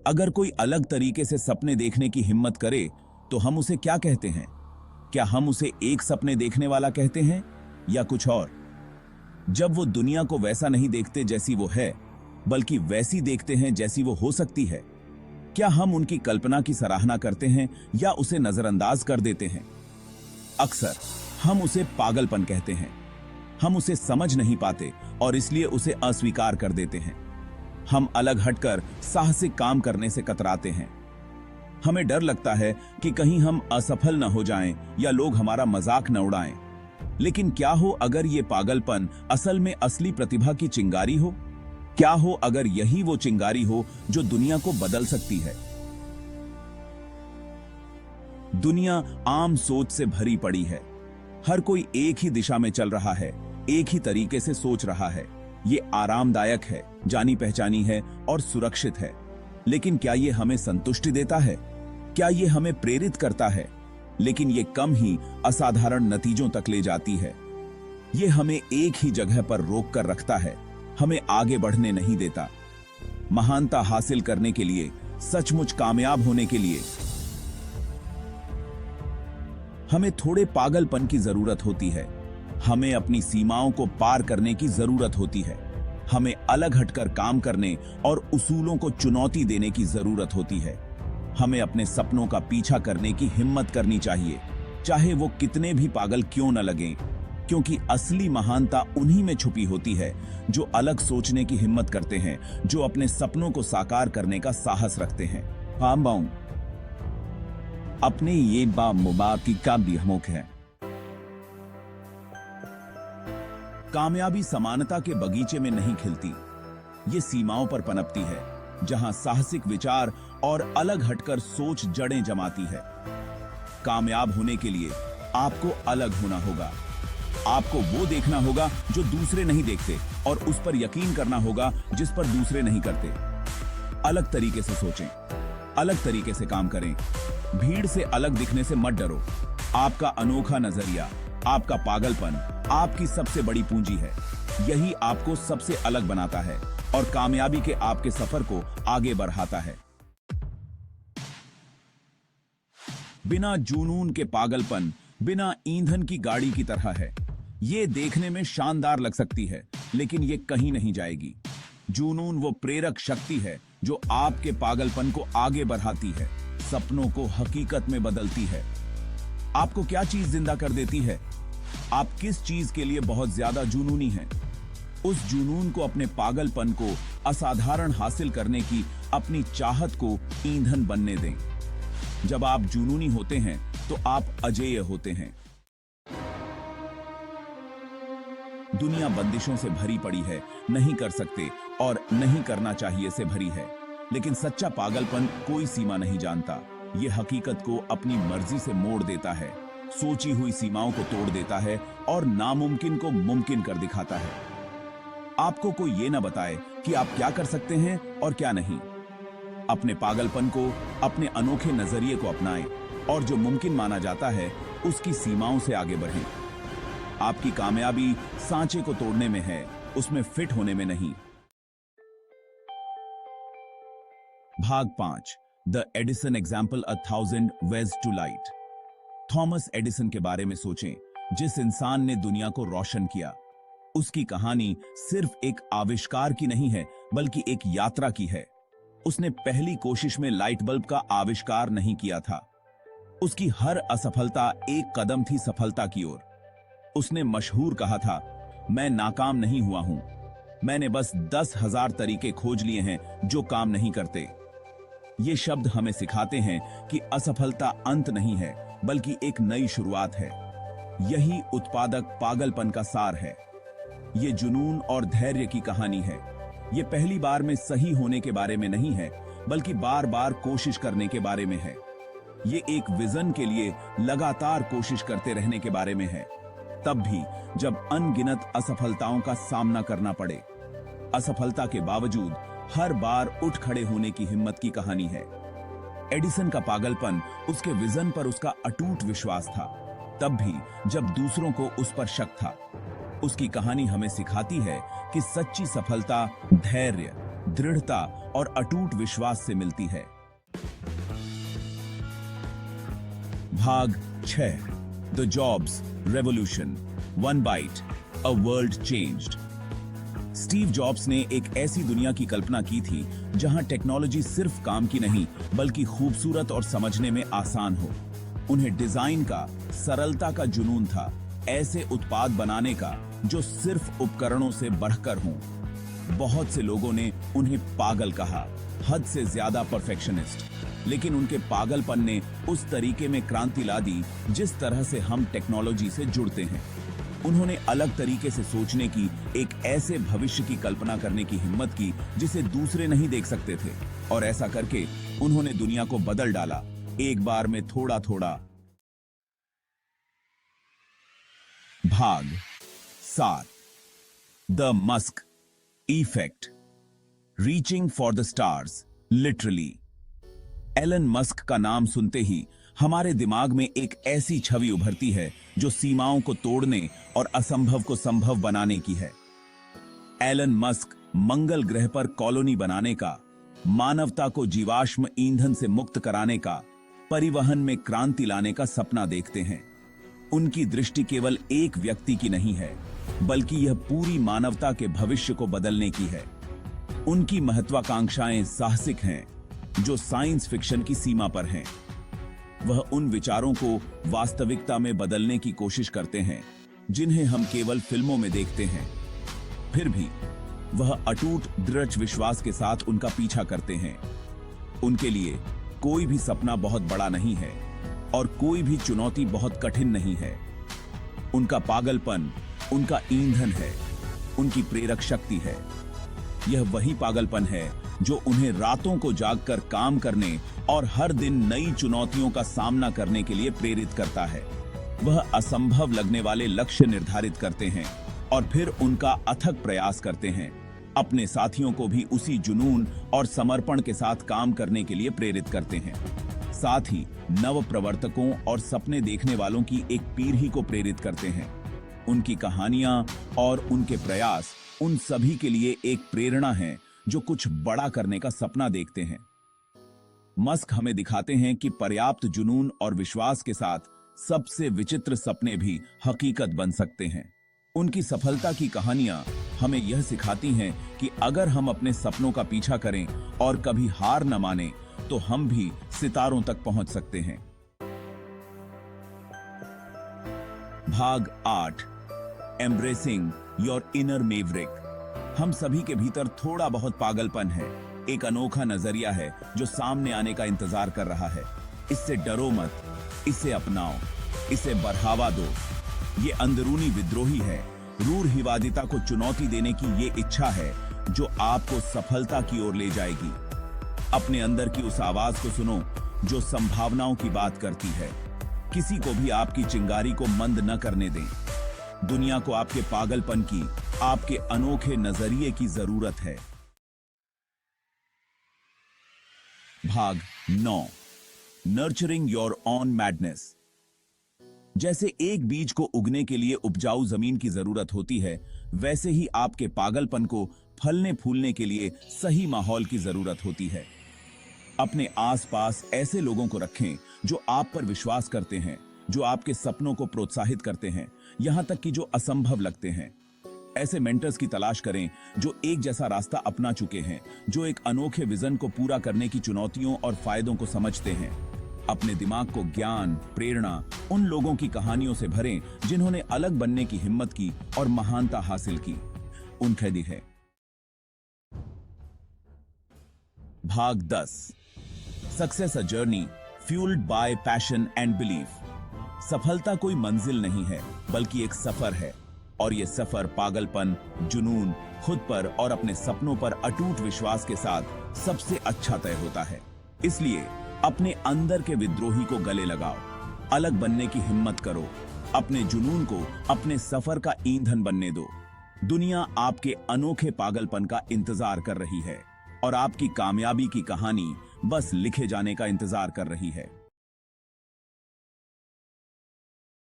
अगर कोई अलग तरीके से सपने देखने की हिम्मत करे तो हम उसे क्या कहते हैं? क्या हम उसे एक सपने देखने वाला कहते हैं या कुछ और? जब वो दुनिया को वैसा नहीं देखते जैसी वो है, बल्कि वैसी देखते हैं जैसी वो हो सकती है, क्या हम उनकी कल्पना की सराहना करते हैं या उसे नजरअंदाज कर देते हैं? अक्सर हम उसे पागलपन कहते हैं। हम उसे समझ नहीं पाते और इसलिए उसे अस्वीकार कर देते हैं। हम अलग हटकर साहसिक काम करने से कतराते हैं। हमें डर लगता है कि कहीं हम असफल न हो जाएं या लोग हमारा मजाक न उड़ाएं। लेकिन क्या हो अगर ये पागलपन असल में असली प्रतिभा की चिंगारी हो? क्या हो अगर यही वो चिंगारी हो जो दुनिया को बदल सकती है? दुनिया आम सोच से भरी पड़ी है। हर कोई एक ही दिशा में चल रहा है, एक ही तरीके से सोच रहा है। ये आरामदायक है, जानी पहचानी है और सुरक्षित है। लेकिन क्या ये हमें संतुष्टि देता है? क्या ये हमें प्रेरित करता है? लेकिन ये कम ही असाधारण नतीजों तक ले जाती है। ये हमें एक ही जगह पर रोक कर रखता है, हमें आगे बढ़ने नहीं देता। महानता हासिल करने के लिए, सचमुच कामयाब होने के लिए हमें थोड़े पागलपन की जरूरत होती है। हमें अपनी सीमाओं को पार करने की जरूरत होती है। हमें अलग हटकर काम करने और उसूलों को चुनौती देने की जरूरत होती है। हमें अपने सपनों का पीछा करने की हिम्मत करनी चाहिए, चाहे वो कितने भी पागल क्यों न लगें, क्योंकि असली महानता उन्हीं में छुपी होती है जो अलग सोचने की हिम्मत करते हैं, जो अपने सपनों को साकार करने का साहस रखते हैं। पामबाउम अपने ये बामुबाकी का बिहमुख है। कामयाबी समानता के बगीचे में नहीं खिलती, ये सीमाओं पर पनपती है, जहां साहसिक विचार और अलग हटकर सोच जड़ें जमाती है। कामयाब होने के लिए आपको अलग होना होगा। आपको वो देखना होगा जो दूसरे नहीं देखते और उस पर यकीन करना होगा जिस पर दूसरे नहीं करते। अलग तरीके से सोचें, अलग तरीके से काम करें। भीड़ से अलग दिखने से मत डरो। आपका अनोखा नजरिया, आपका पागलपन आपकी सबसे बड़ी पूंजी है। यही आपको सबसे अलग बनाता है और कामयाबी के आपके सफर को आगे बढ़ाता है। बिना जुनून के पागलपन बिना ईंधन की गाड़ी की तरह है। ये देखने में शानदार लग सकती है, लेकिन ये कहीं नहीं जाएगी। जुनून वो प्रेरक शक्ति है जो आपके पागलपन को आगे बढ़ाती है, सपनों को हकीकत में बदलती है। आपको क्या चीज जिंदा कर देती है? आप किस चीज के लिए बहुत ज्यादा जुनूनी हैं? उस जुनून को, अपने पागलपन को असाधारण हासिल करने की अपनी चाहत को ईंधन बनने दें। जब आप जुनूनी होते हैं तो आप अजेय होते हैं। दुनिया बंदिशों से भरी पड़ी है, नहीं कर सकते और नहीं करना चाहिए से भरी है। लेकिन सच्चा पागलपन कोई सीमा नहीं जानता। ये हकीकत को अपनी मर्जी से मोड़ देता है, सोची हुई सीमाओं को तोड़ देता है और नामुमकिन को मुमकिन कर दिखाता है। आपको कोई ये ना बताए कि आप क्या कर सकते हैं और क्या नहीं। अपने पागलपन को, अपने अनोखे नजरिए को अपनाएं और जो मुमकिन माना जाता है उसकी सीमाओं से आगे बढ़ें। आपकी कामयाबी सांचे को तोड़ने में है, उसमें फिट होने में नहीं। भाग 5 the Edison example 1000 ways to light. Thomas Edison के बारे में सोचें, जिस इंसान ने दुनिया को रोशन किया। उसकी कहानी सिर्फ एक आविष्कार की नहीं है, बल्कि एक यात्रा की है। उसने पहली कोशिश में लाइट बल्ब का आविष्कार नहीं किया था। उसकी हर असफलता एक कदम थी सफलता की ओर। उसने मशहूर कहा था, मैं नाकाम नहीं हुआ हूं, मैंने बस 10,000 तरीके खोज लिए हैं जो काम नहीं करते। ये शब्द हमें सिखाते हैं कि असफलता अंत नहीं है, बल्कि एक नई शुरुआत है। यही उत्पादक पागलपन का सार है। ये जुनून और धैर्य की कहानी है। ये पहली बार में सही होने के बारे में नहीं है, बल्कि बार बार कोशिश करने के बारे में है। ये एक विजन के लिए लगातार कोशिश करते रहने के बारे में है, तब भी जब अनगिनत असफलताओं का सामना करना पड़े। असफलता के बावजूद हर बार उठ खड़े होने की हिम्मत की कहानी है। एडिसन का पागलपन उसके विजन पर उसका अटूट विश्वास था, तब भी जब दूसरों को उस पर शक था। उसकी कहानी हमें सिखाती है कि सच्ची सफलता धैर्य, दृढ़ता और अटूट विश्वास से मिलती है। भाग 6 the jobs revolution, one byte, a world changed. Steve jobs ने एक ऐसी दुनिया की कल्पना की थी जहां टेक्नोलॉजी सिर्फ काम की नहीं बल्कि खूबसूरत और समझने में आसान हो। उन्हें डिजाइन का, सरलता का जुनून था, ऐसे उत्पाद बनाने का जो सिर्फ उपकरणों से बढ़कर हों। बहुत से लोगों ने उन्हें पागल कहा, हद से ज्यादा परफेक्शनिस्ट, लेकिन उनके पागलपन ने उस तरीके में क्रांति ला दी जिस तरह से हम टेक्नोलॉजी से जुड़ते हैं। उन्होंने अलग तरीके से सोचने की, एक ऐसे भविष्य की कल्पना करने की हिम्मत की जिसे दूसरे नहीं देख सकते थे, और ऐसा करके उन्होंने दुनिया को बदल डाला, एक बार में थोड़ा थोड़ा। भाग 7 the Musk effect, reaching for the stars, literally. Elon Musk का नाम सुनते ही हमारे दिमाग में एक ऐसी छवि उभरती है जो सीमाओं को तोड़ने और असंभव को संभव बनाने की है। एलन मस्क मंगल ग्रह पर कॉलोनी बनाने का, मानवता को जीवाश्म ईंधन से मुक्त कराने का, परिवहन में क्रांति लाने का सपना देखते हैं। उनकी दृष्टि केवल एक व्यक्ति की नहीं है, बल्कि यह पूरी मानवता के भविष्य को बदलने की है। उनकी महत्वाकांक्षाएं साहसिक हैं, जो साइंस फिक्शन की सीमा पर हैं। वह उन विचारों को वास्तविकता में बदलने की कोशिश करते हैं जिन्हें हम केवल फिल्मों में देखते हैं। फिर भी वह अटूट दृढ़ विश्वास के साथ उनका पीछा करते हैं। उनके लिए कोई भी सपना बहुत बड़ा नहीं है और कोई भी चुनौती बहुत कठिन नहीं है। उनका पागलपन उनका ईंधन है, उनकी प्रेरक शक्ति है। यह वही पागलपन है जो उन्हें रातों को जागकर काम करने और हर दिन नई चुनौतियों का सामना करने के लिए प्रेरित करता है। वह असंभव लगने वाले लक्ष्य निर्धारित करते हैं और फिर उनका अथक प्रयास करते हैं। अपने साथियों को भी उसी जुनून और समर्पण के साथ काम करने के लिए प्रेरित करते हैं। साथ ही नव प्रवर्तकों और सपने देखने वालों की एक पीढ़ी को प्रेरित करते हैं। उनकी कहानियां और उनके प्रयास उन सभी के लिए एक प्रेरणा है जो कुछ बड़ा करने का सपना देखते हैं। मस्क हमें दिखाते हैं कि पर्याप्त जुनून और विश्वास के साथ सबसे विचित्र सपने भी हकीकत बन सकते हैं। उनकी सफलता की कहानियां हमें यह सिखाती हैं कि अगर हम अपने सपनों का पीछा करें और कभी हार न माने तो हम भी सितारों तक पहुंच सकते हैं। भाग 8 एम्ब्रेसिंग योर इनर मेवरिक। हम सभी के भीतर थोड़ा बहुत पागलपन है, एक अनोखा नजरिया है जो सामने आने का इंतजार कर रहा है। इससे डरो मत, इसे अपनाओ, इसे बढ़ावा दो। ये अंदरूनी विद्रोही है, रूढ़िवादिता को चुनौती देने की ये इच्छा है जो आपको सफलता की ओर ले जाएगी। अपने अंदर की उस आवाज को सुनो जो संभावनाओं की बात करती है। किसी को भी आपकी चिंगारी को मंद न करने दें। दुनिया को आपके पागलपन की, आपके अनोखे नजरिए की जरूरत है। भाग 9 नर्चरिंग योर ओन मैडनेस। जैसे एक बीज को उगने के लिए उपजाऊ जमीन की जरूरत होती है, वैसे ही आपके पागलपन को फलने फूलने के लिए सही माहौल की जरूरत होती है। अपने आसपास ऐसे लोगों को रखें जो आप पर विश्वास करते हैं, जो आपके सपनों को प्रोत्साहित करते हैं, यहां तक कि जो असंभव लगते हैं। ऐसे मेंटर्स की तलाश करें जो एक जैसा रास्ता अपना चुके हैं, जो एक अनोखे विजन को पूरा करने की चुनौतियों और फायदों को समझते हैं। अपने दिमाग को ज्ञान, प्रेरणा उन लोगों की कहानियों से भरें जिन्होंने अलग बनने की हिम्मत की और महानता हासिल की। उनके दी है। भाग 10 success a journey fuelled bye passion and belief. सफलता कोई मंजिल नहीं है बल्कि एक सफर है, और यह सफर पागलपन, जुनून, खुद पर और अपने सपनों पर अटूट विश्वास के साथ सबसे अच्छा तय होता है। इसलिए अपने अंदर के विद्रोही को गले लगाओ, अलग बनने की हिम्मत करो, अपने जुनून को अपने सफर का ईंधन बनने दो। दुनिया आपके अनोखे पागलपन का इंतजार कर रही है और आपकी कामयाबी की कहानी बस लिखे जाने का इंतजार कर रही है।